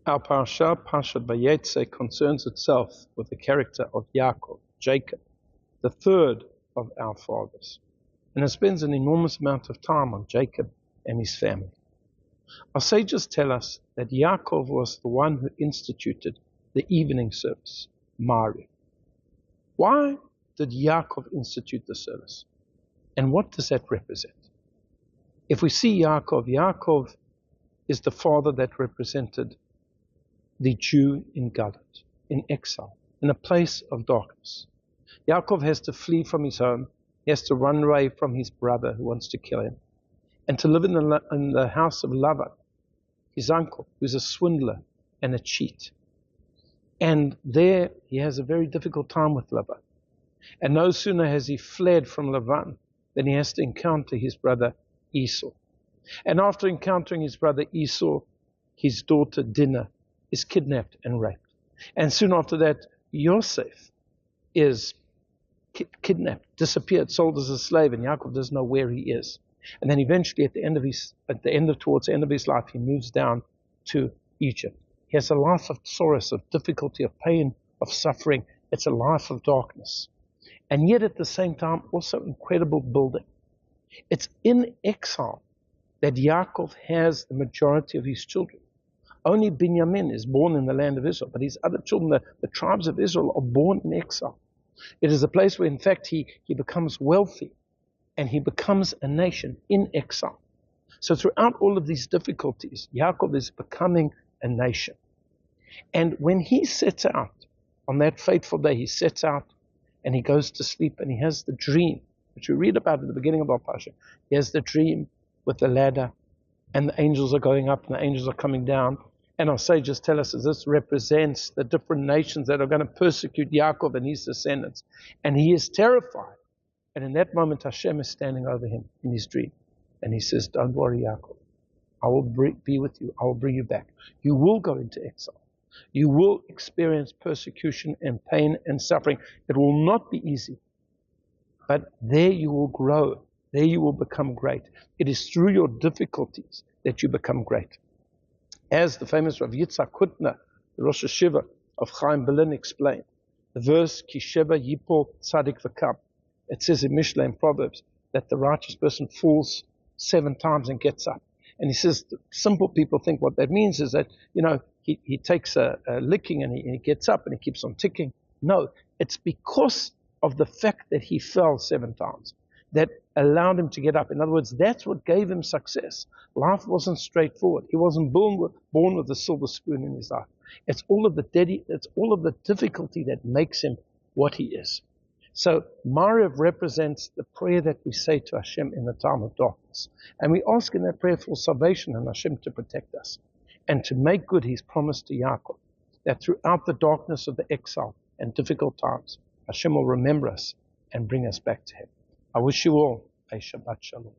Our parasha, Parshat Vayeitzei, concerns itself with the character of Yaakov, Jacob, the third of our fathers. And it spends an enormous amount of time on Jacob and his family. Our sages tell us that Yaakov was the one who instituted the evening service, Mari. Why did Yaakov institute the service? And what does that represent? If we see Yaakov, Yaakov is the father that represented the Jew in Galut, in exile, in a place of darkness. Yaakov has to flee from his home. He has to run away from his brother who wants to kill him, and to live in the house of Lavan, his uncle, who's a swindler and a cheat. And there he has a very difficult time with Lavan. And no sooner has he fled from Lavan than he has to encounter his brother Esau. And after encountering his brother Esau, his daughter Dinah is kidnapped and raped. And soon after that, Yosef is kidnapped, disappeared, sold as a slave, and Yaakov doesn't know where he is. And then eventually, towards the end of his life, he moves down to Egypt. He has a life of sorrows, of difficulty, of pain, of suffering. It's a life of darkness. And yet at the same time, also incredible building. It's in exile that Yaakov has the majority of his children. Only Binyamin is born in the land of Israel, but his other children, the tribes of Israel, are born in exile. It is a place where, in fact, he becomes wealthy and he becomes a nation in exile. So throughout all of these difficulties, Yaakov is becoming a nation. And when he sets out, on that fateful day, he sets out and he goes to sleep and he has the dream, which we read about at the beginning of our Parsha. He has the dream with the ladder, and the angels are going up and the angels are coming down. And our sages tell us that this represents the different nations that are going to persecute Yaakov and his descendants. And he is terrified. And in that moment, Hashem is standing over him in his dream. And he says, don't worry, Yaakov. I will be with you. I will bring you back. You will go into exile. You will experience persecution and pain and suffering. It will not be easy. But there you will grow. There you will become great. It is through your difficulties that you become great. As the famous Vayeitzei Kutna, the Rosh Hashiva of Chaim Berlin, explained, the verse, Ki Sheva Yipol Tzadik V'Kam, it says in Mishnah and Proverbs that the righteous person falls 7 times and gets up. And he says, simple people think what that means is that, he takes a licking and he gets up and he keeps on ticking. No, it's because of the fact that he fell 7 times that allowed him to get up. In other words, that's what gave him success. Life wasn't straightforward. He wasn't born with a silver spoon in his life. It's all of the difficulty that makes him what he is. So Mariv represents the prayer that we say to Hashem in the time of darkness. And we ask in that prayer for salvation and Hashem to protect us. And to make good his promise to Yaakov, that throughout the darkness of the exile and difficult times, Hashem will remember us and bring us back to him. I wish you all a Shabbat Shalom.